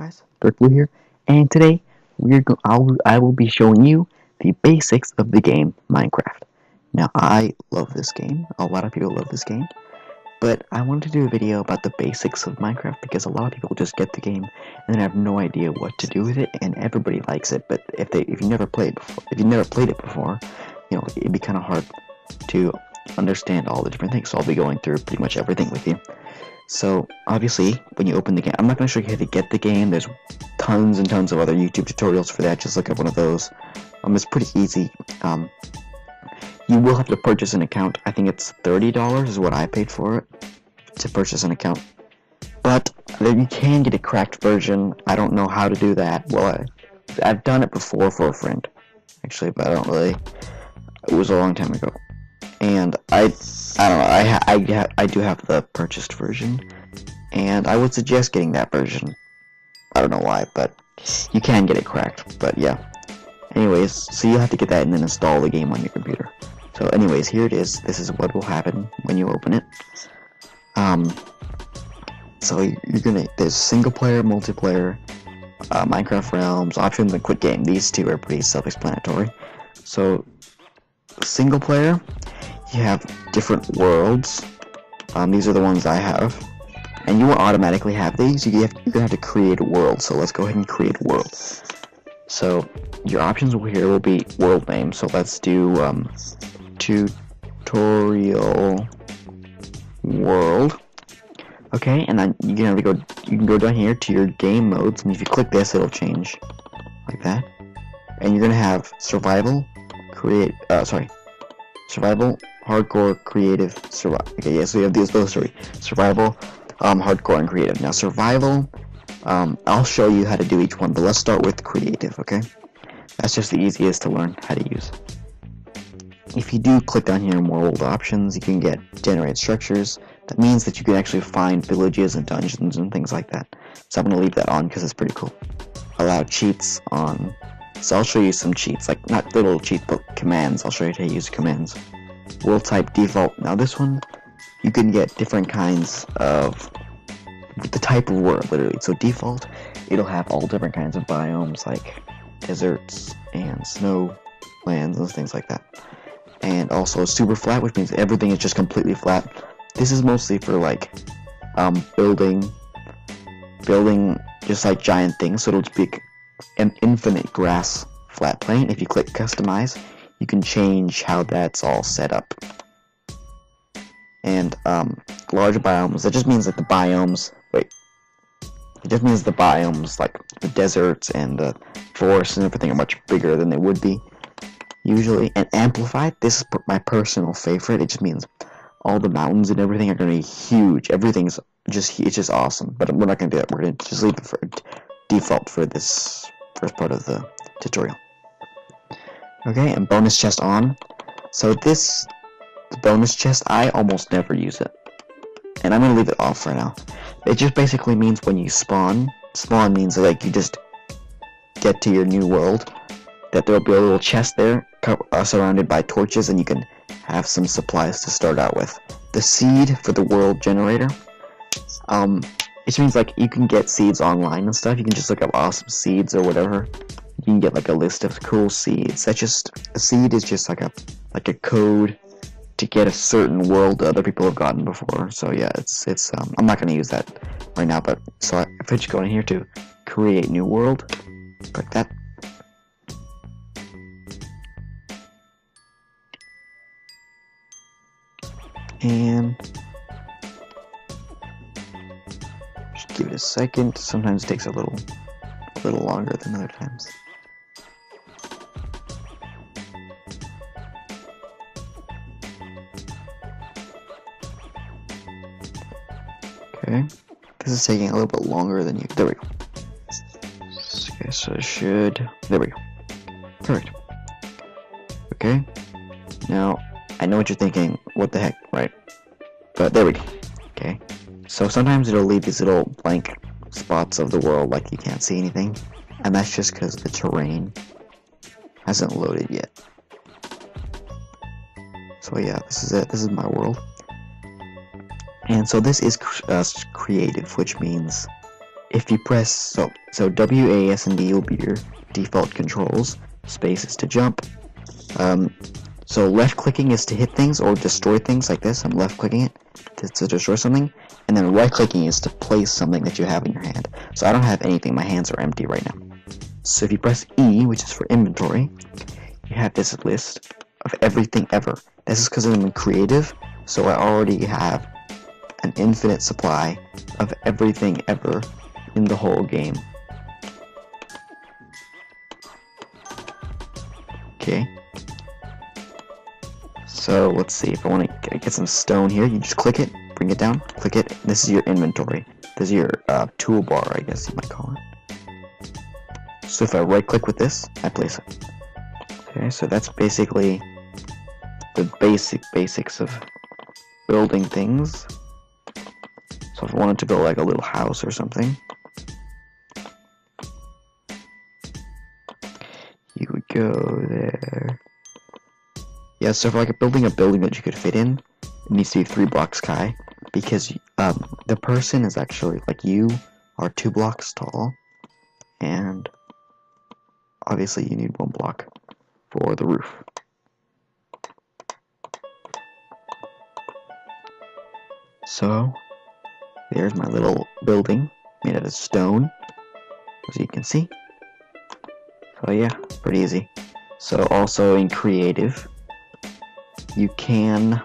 guys? Blue here, and today I will be showing you the basics of the game Minecraft. Now, I love this game. A lot of people love this game, but I wanted to do a video about the basics of Minecraft because a lot of people just get the game and then have no idea what to do with it, and everybody likes it. But if you never played it before, it'd be kind of hard to understand all the different things. So I'll be going through pretty much everything with you. So, obviously, when you open the game, I'm not going to show you how to get the game. There's tons and tons of other YouTube tutorials for that. Just look up one of those. It's pretty easy. You will have to purchase an account. I think it's $30 is what I paid for it, to purchase an account. But you can get a cracked version. I don't know how to do that. Well, I've done it before for a friend, actually, but I don't really. It was a long time ago. And I don't know, I do have the purchased version, and I would suggest getting that version. I don't know why, but you can get it cracked, but yeah. Anyways, so you'll have to get that and then install the game on your computer. So anyways, here it is. This is what will happen when you open it. So there's single player, multiplayer, Minecraft Realms, options, and quit game. These two are pretty self-explanatory. So, single player, you have different worlds. These are the ones I have, and you won't automatically have these. You're gonna have to create a world. So let's go ahead and create a world. So your options here will be world name. So let's do tutorial world. Okay, and then you can go down here to your game modes, and if you click this, it'll change like that. And you're gonna have survival, survival, hardcore, creative, survival. Okay, yeah, so you have those three: survival, hardcore, and creative. Now, survival, I'll show you how to do each one, but let's start with creative, okay? That's just the easiest to learn how to use. If you do click on here in world options, you can get generate structures. That means that you can actually find villages and dungeons and things like that. So I'm going to leave that on because it's pretty cool. Allow cheats on. So I'll show you some cheats, like not little cheats, but commands. I'll show you how to use commands. World type default. Now this one, you can get different kinds of the type of world, literally. So default, it'll have all different kinds of biomes, like deserts and snow lands and things like that. And also super flat, which means everything is just completely flat. This is mostly for like building just like giant things. So it'll just be an infinite grass flat plane. If you click customize, you can change how that's all set up. And large biomes, that just means that the biomes, it just means the biomes, like the deserts and the forests and everything, are much bigger than they would be usually. And amplified, this is my personal favorite. It just means all the mountains and everything are going to be huge. Everything's just, it's just awesome. But we're not going to do that. We're going to just leave it for default for this first part of the tutorial. Okay, and bonus chest on. So this bonus chest, I almost never use it, and I'm gonna leave it off for now. It just basically means when you spawn means that, like, you just get to your new world, that there'll be a little chest there surrounded by torches, and you can have some supplies to start out with. The seed for the world generator, it means like you can get seeds online and stuff. You can just look up awesome seeds or whatever. You can get like a list of cool seeds. A seed is just like a code to get a certain world that other people have gotten before. So yeah, it's I'm not gonna use that right now, but so if I just go in here to create new world, click that. And just give it a second. Sometimes it takes a little longer than other times. Okay, this is taking a little bit longer than you. There we go. Okay, so it should. There we go. Perfect. Okay. Now, I know what you're thinking. What the heck, right? But there we go. Okay. So sometimes it'll leave these little blank spots of the world, like you can't see anything, and that's just because the terrain hasn't loaded yet. So yeah, this is it. This is my world. And so this is creative, which means if you press so W, A, S, and D will be your default controls. Space is to jump. So left clicking is to hit things or destroy things like this. I'm left clicking it to destroy something, and then right clicking is to place something that you have in your hand. So I don't have anything. My hands are empty right now. So if you press E, which is for inventory, you have this list of everything ever. This is because I'm in creative, so I already have an infinite supply of everything ever in the whole game. Okay. So let's see, if I want to get some stone here, you just click it, bring it down, click it. This is your inventory. This is your toolbar, I guess you might call it. So if I right click with this, I place it. Okay, so that's basically the basics of building things. So if I wanted to build like a little house or something, you would go there. Yeah, so for like building a building that you could fit in, it needs to be 3 blocks high, because the person is actually, like, you are 2 blocks tall, and obviously you need 1 block for the roof. So there's my little building made out of stone, as you can see. So yeah, pretty easy. So also in creative, you can,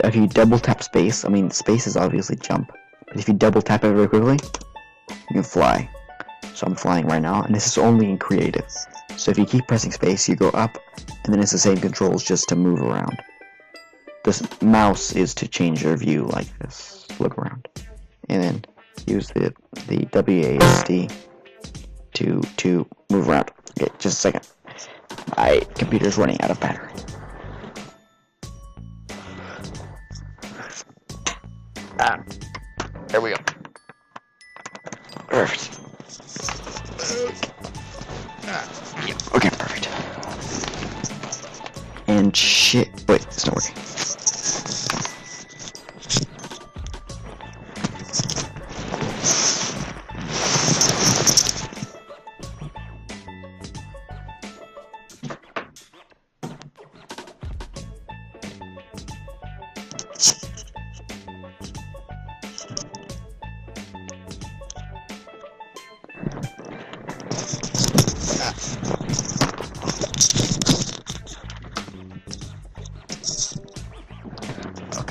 if you double tap space, I mean space is obviously jump, but if you double tap it very quickly, you can fly. So I'm flying right now, and this is only in creative. So if you keep pressing space, you go up, and then it's the same controls just to move around. This mouse is to change your view like this, look around, and then use the WASD to move around. Okay, just a second. My computer's running out of battery. There we go. Perfect. Yeah, okay, perfect. And shit. Wait, it's not working.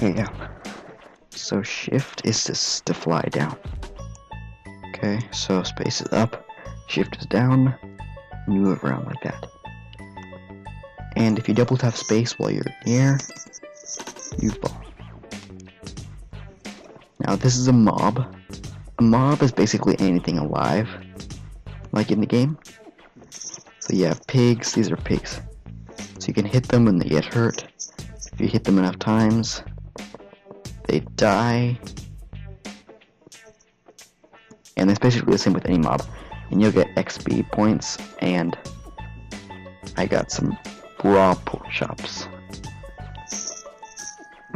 Okay, yeah. So shift is to fly down. Okay, so space is up, shift is down, and you move around like that. And if you double tap space while you're in the air, you fall. Now this is a mob. A mob is basically anything alive, like in the game. So you have pigs, these are pigs. So you can hit them when they get hurt. If you hit them enough times, they die. And it's basically the same with any mob. And you'll get XP points, and I got some raw pork chops.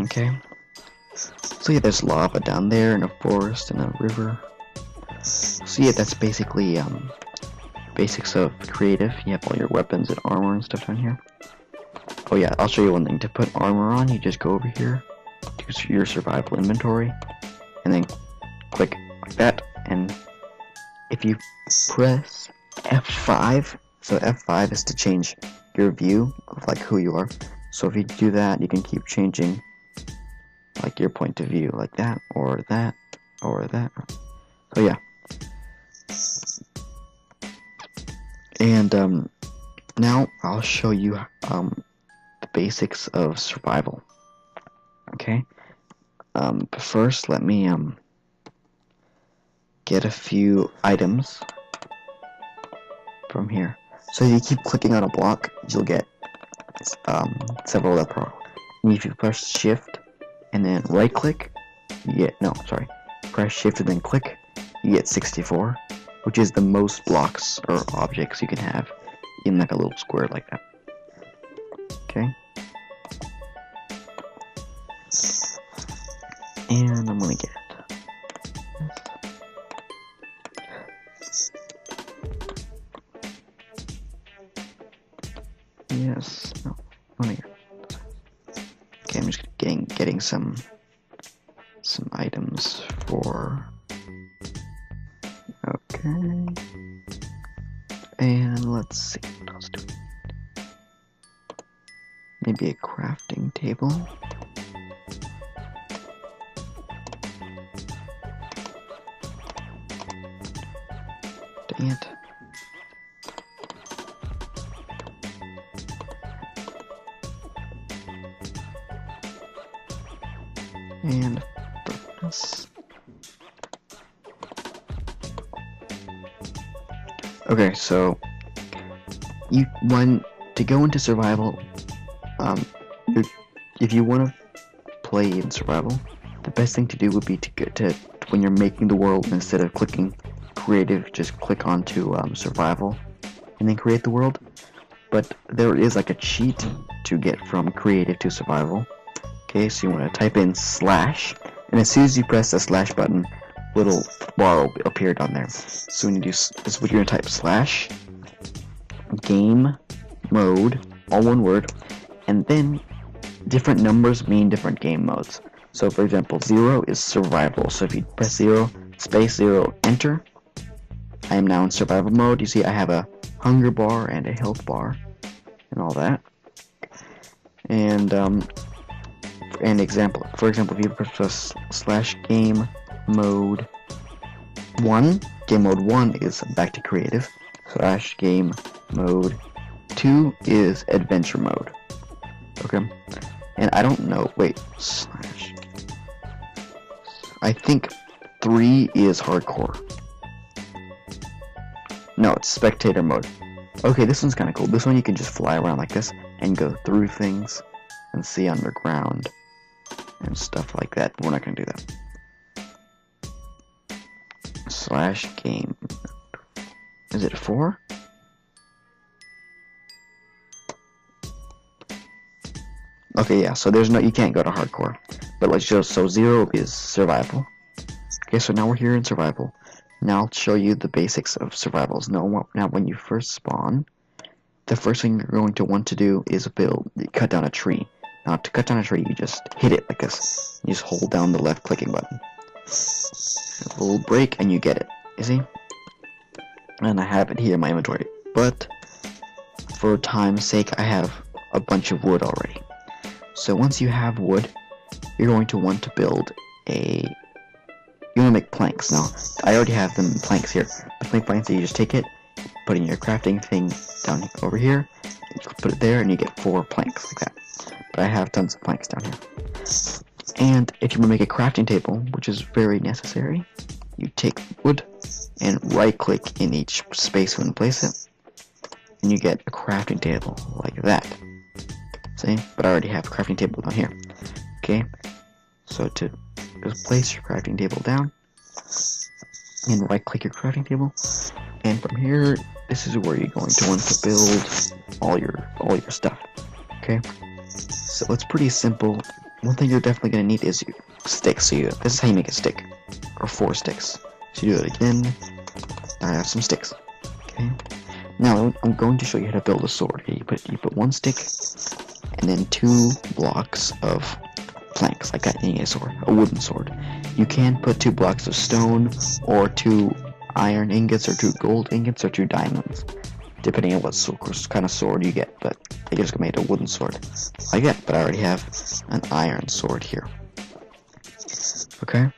Okay. So yeah, there's lava down there, and a forest, and a river. So yeah, that's basically basics of creative. You have all your weapons and armor and stuff down here. Oh yeah, I'll show you one thing. To put armor on, you just go over here to your survival inventory, and then click like that. And if you press F5, so F5 is to change your view of like who you are. So if you do that, you can keep changing like your point of view, like that, or that, or that. So yeah. And now I'll show you the basics of survival. Okay. But first, let me get a few items from here. So if you keep clicking on a block, you'll get several of that. And if you press shift and then right click, you get, no, sorry, press shift and then click, you get 64, which is the most blocks or objects you can have in like a little square like that. Okay. And I'm gonna get this. this? No, over here. Okay, I'm just getting some items for. Okay, and let's see what else do we need. Maybe a crafting table. Dang it. And furnace. Okay, so you want to go into survival. If you want to play in survival, the best thing to do would be to get to when you're making the world, instead of clicking creative, just click onto survival and then create the world. But there is like a cheat to get from creative to survival. Okay, so you want to type in slash, and as soon as you press the slash button, little bar will appear down there. So when you do this, is what you're gonna type: slash game mode, all one word, and then different numbers mean different game modes. So for example, 0 is survival. So if you press 0 space 0 enter, I am now in survival mode. You see I have a hunger bar and a health bar and all that. And for example, if you press slash game mode 1, game mode 1 is back to creative. Slash game mode 2 is adventure mode. Okay, and I don't know. Wait, slash. I think 3 is hardcore. No, it's spectator mode. Okay, this one's kind of cool. This one you can just fly around like this and go through things and see underground and stuff like that. We're not gonna do that. Slash game. Is it 4? Okay, yeah. So there's no, you can't go to hardcore. But let's just, so 0 is survival. Okay, so now we're here in survival. Now I'll show you the basics of survivals. Now when you first spawn, the first thing you're going to want to do is cut down a tree. Now to cut down a tree, you just hit it like this. You just hold down the left clicking button. A little break and you get it. You see? And I have it here in my inventory. But for time's sake, I have a bunch of wood already. So once you have wood, you're going to want to build you want to make planks. Now, I already have them planks here. The planks, you just take it, put in your crafting thing down over here, you put it there, and you get 4 planks like that. But I have tons of planks down here. And if you want to make a crafting table, which is very necessary, you take wood and right-click in each space and place it, and you get a crafting table like that. See? But I already have a crafting table down here. Okay? So to just place your crafting table down and right click your crafting table, and from here this is where you're going to want to build all your stuff. Okay, so it's pretty simple. One thing you're definitely going to need is your sticks. So this is how you make a stick, or 4 sticks. So you do it again. Now I have some sticks. Okay, now I'm going to show you how to build a sword. Okay, you put 1 stick and then 2 blocks of planks like that. You need a sword, a wooden sword. You can put 2 blocks of stone, or 2 iron ingots, or 2 gold ingots, or 2 diamonds, depending on what kind of sword you get. But I just made a wooden sword like that. But I already have an iron sword here. Okay.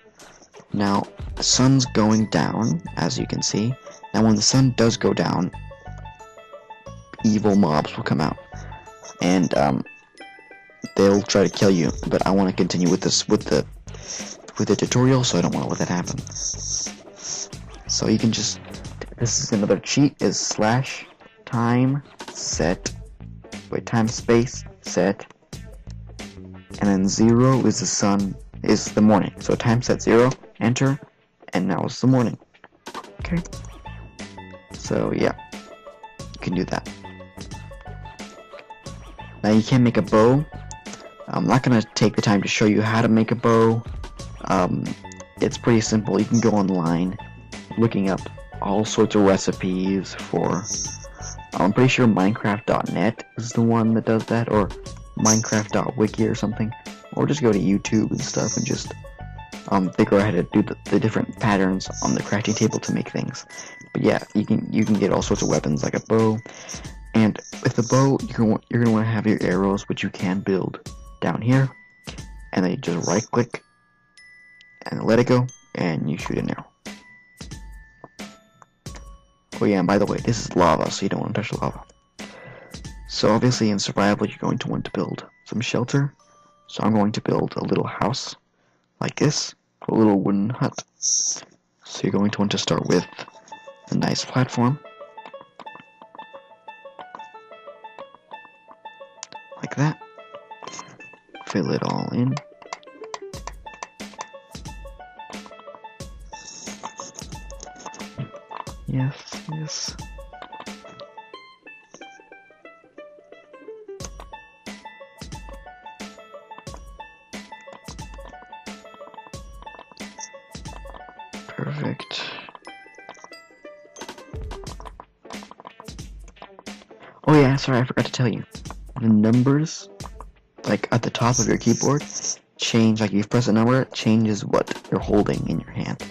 Now the sun's going down, as you can see. Now when the sun does go down, evil mobs will come out, and they'll try to kill you. But I want to continue with the tutorial, so I don't want to let that happen. So you can just, this is another cheat, is slash time set, time space set, and then 0 is the sun, is the morning. So time set 0, enter, and now it's the morning. Okay. So yeah, you can do that. Now you can make a bow. I'm not going to take the time to show you how to make a bow. It's pretty simple. You can go online looking up all sorts of recipes for I'm pretty sure Minecraft.net is the one that does that, or Minecraft.wiki or something. Or just go to YouTube and stuff and just figure out how to do the different patterns on the crafting table to make things. But yeah, you can get all sorts of weapons like a bow. And with the bow, you're gonna want to have your arrows, which you can build down here, and then you just right click and let it go, and you shoot an arrow. Oh yeah, and by the way, this is lava, so you don't want to touch the lava. So obviously in survival, you're going to want to build some shelter. So I'm going to build a little house like this, a little wooden hut. So you're going to want to start with a nice platform, like that. Fill it all in. Yes. Perfect. Oh yeah, sorry, I forgot to tell you. The numbers, like at the top of your keyboard, change, like you press a number, it changes what you're holding in your hand.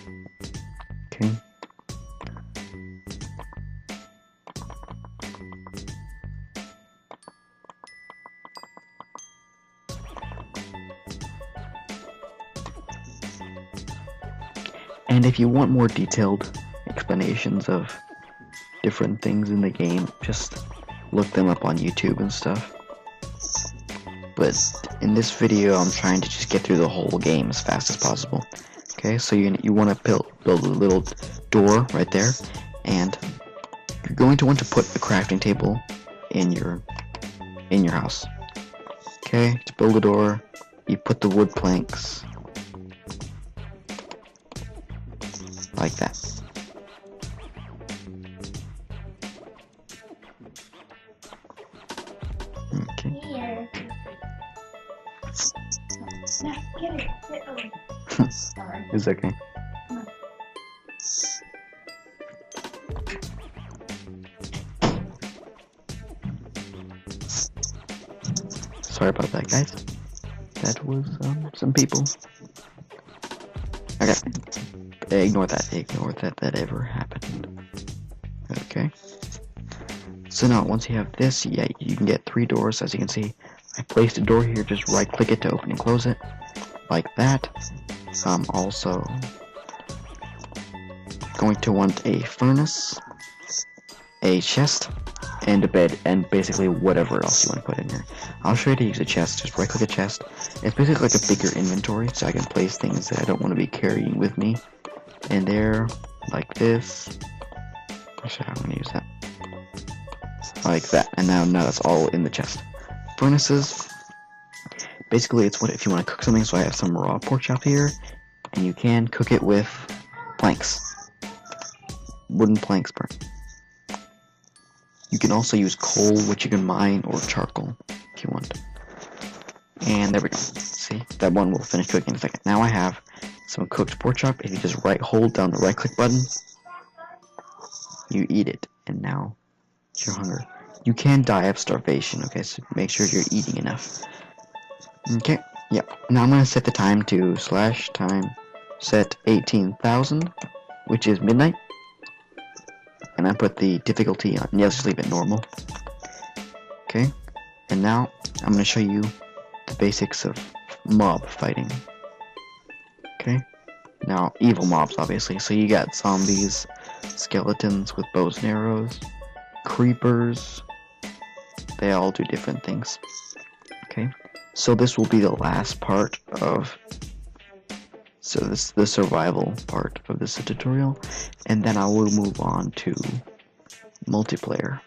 Okay? And if you want more detailed explanations of different things in the game, just look them up on YouTube and stuff. But in this video, I'm trying to just get through the whole game as fast as possible. Okay, so you want to build a little door right there, and you're going to want to put a crafting table in your house. Okay, to build a door, you put the wood planks like that. Okay. Here. No, get it. Get over. Sorry. It's okay. Sorry about that, guys. That was some people. Okay. Ignore that. Ignore that ever happened. Okay. So now, once you have this, yeah, you can get 3 doors. As you can see, I placed a door here. Just right-click it to open and close it, like that. Also going to want a furnace, a chest, and a bed, and basically whatever else you want to put in here. I'll show you how to use a chest. Just right-click a chest. It's basically like a bigger inventory, so I can place things that I don't want to be carrying with me in there, like this. Actually, I'm gonna use that. Like that, and now that's all in the chest. Furnaces, basically it's what if you want to cook something. So I have some raw pork chop here, and you can cook it with planks, wooden planks burn. You can also use coal, which you can mine, or charcoal if you want. And there we go. See, that one will finish cooking in a second. Now I have some cooked pork chop. If you just hold down the right click button, you eat it, and now it's your hunger. You can die of starvation, okay, so make sure you're eating enough. Okay, yep. Now I'm going to set the time to /time set 18,000, which is midnight. And I put the difficulty on, yeah, let's just leave it normal. Okay, and now I'm going to show you the basics of mob fighting. Okay, now evil mobs, obviously. So you got zombies, skeletons with bows and arrows, creepers. They all do different things. Okay, so this will be the last part of the survival part of this tutorial, and then I will move on to multiplayer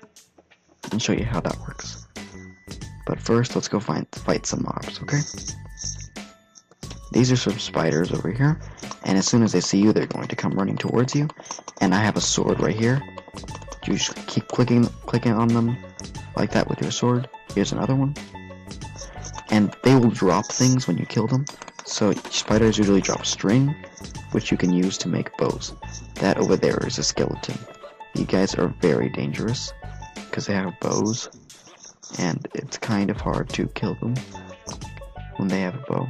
and show you how that works. But first, let's go fight some mobs. Okay, these are some spiders over here, and as soon as they see you, they're going to come running towards you. And I have a sword right here. You just keep clicking on them like that with your sword. Here's another one. And they will drop things when you kill them. So spiders usually drop string, which you can use to make bows. That over there is a skeleton. You guys are very dangerous, because they have bows, and it's kind of hard to kill them when they have a bow.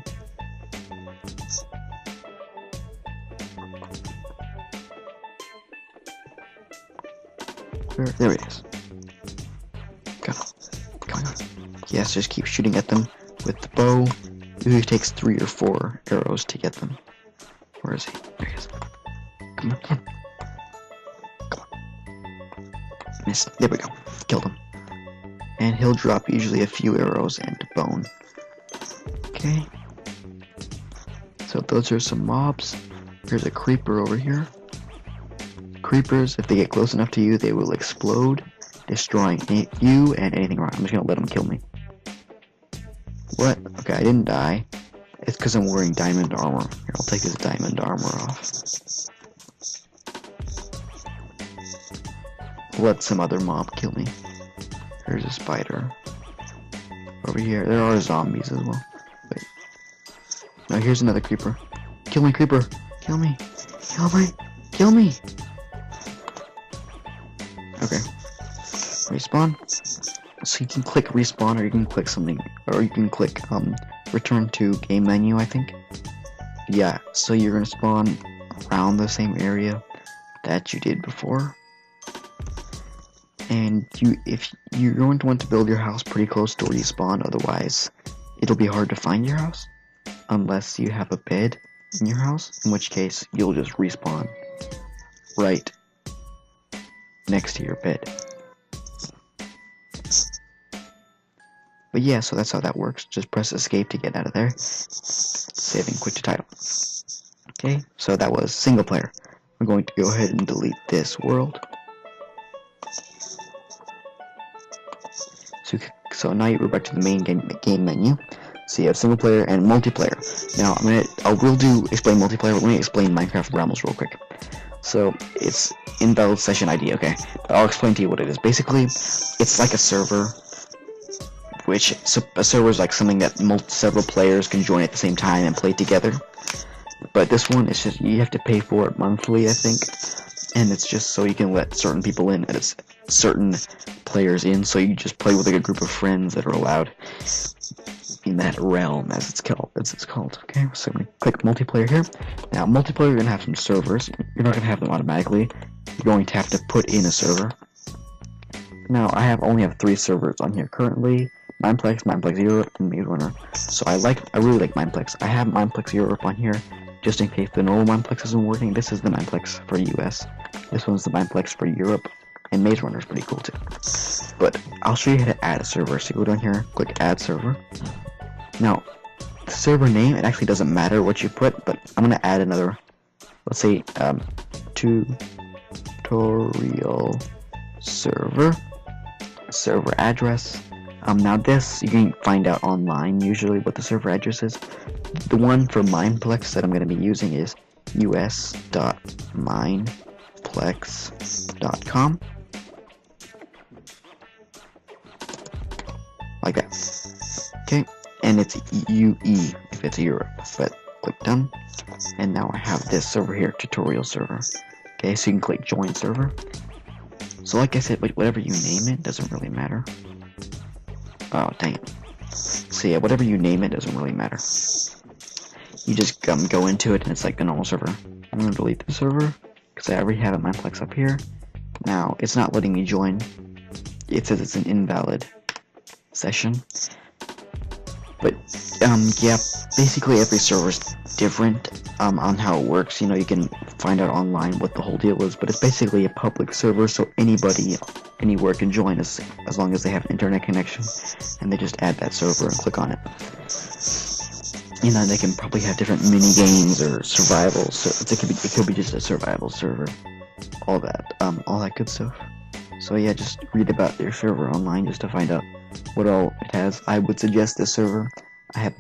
There it is. Come on. Yes, just keep shooting at them with the bow. It usually takes 3 or 4 arrows to get them. Where is he? There he is. Come on. Missed. There we go. Killed him. And he'll drop usually a few arrows and bone. Okay. So those are some mobs. There's a creeper over here. Creepers, if they get close enough to you, they will explode, destroying you and anything around. I'm just gonna let them kill me. What? Okay, I didn't die. It's because I'm wearing diamond armor. Here, I'll take this diamond armor off. Let some other mob kill me. There's a spider. Over here, there are zombies as well. Wait. Now here's another creeper. Kill me, creeper! Kill me! Kill me! Kill me! Okay. Respawn. So you can click respawn, or you can click something, or you can click return to game menu, I think. Yeah, so you're gonna spawn around the same area that you did before. And if you're going to want to build your house pretty close to where you spawn, otherwise it'll be hard to find your house unless you have a bed in your house, in which case you'll just respawn right next to your bed. But yeah, so that's how that works. Just press escape to get out of there. Save and quit to title. Okay, so that was single player. I'm going to go ahead and delete this world. So now we're back to the main game menu. So you have single player and multiplayer. Now I will explain multiplayer, but let me explain Minecraft Realms real quick. So it's invalid session ID, okay? But I'll explain to you what it is. Basically, it's like a server, which a server is like something that several players can join at the same time and play together. But this one is just you have to pay for it monthly, I think, and it's just so you can let certain people in, and it's certain players in, so you just play with like a group of friends that are allowed in that realm, as it's called. Okay, so I'm gonna click multiplayer here. Now, multiplayer, you're gonna have some servers. You're not gonna have them automatically. You're going to have to put in a server. Now, I only have 3 servers on here currently: Mineplex, Mineplex Europe, and Maze Runner. So I really like Mineplex. I have Mineplex Europe on here just in case the normal Mineplex isn't working. This is the Mineplex for US. This one's the Mineplex for Europe. And Maze Runner is pretty cool too. But I'll show you how to add a server. So you go down here, click Add Server. Now, the server name, it actually doesn't matter what you put, but I'm going to add another, let's say, tutorial server address. Now this, you can find out online usually what the server address is. The one for Mineplex that I'm going to be using is us.mineplex.com. Like that. Okay, and it's UE if it's Europe, but click done. And now I have this server here, tutorial server. Okay, so you can click join server. So like I said, whatever you name it doesn't really matter. Oh, dang it. So yeah, whatever you name it doesn't really matter. You just go into it and it's like the normal server. I'm gonna delete the server because I already have a Mineplex up here. Now, it's not letting me join. It says it's an invalid session. But yeah, basically every server is different on how it works. You know, you can find out online what the whole deal is, but it's basically a public server, so anybody anywhere can join as long as they have an internet connection, and they just add that server and click on it. You know, they can probably have different mini games or survival, so it could be just a survival server, all that good stuff. So yeah, just read about their server online just to find out what all it has. I would suggest this server. I have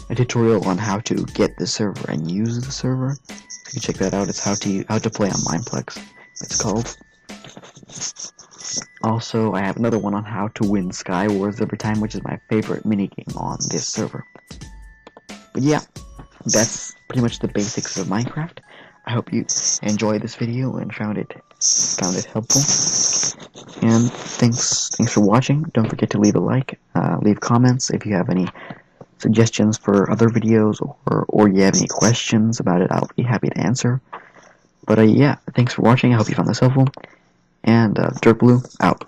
a tutorial on how to get the server and use the server. So you can check that out. It's how to play on Mineplex, it's called. Also, I have another one on how to win Sky Wars every time, which is my favorite minigame on this server. But yeah, that's pretty much the basics of Minecraft. I hope you enjoyed this video and found it helpful. And thanks for watching. Don't forget to leave a like, leave comments if you have any suggestions for other videos, or you have any questions about it. I'll be happy to answer. But yeah, thanks for watching. I hope you found this helpful. And Dirt Blue out.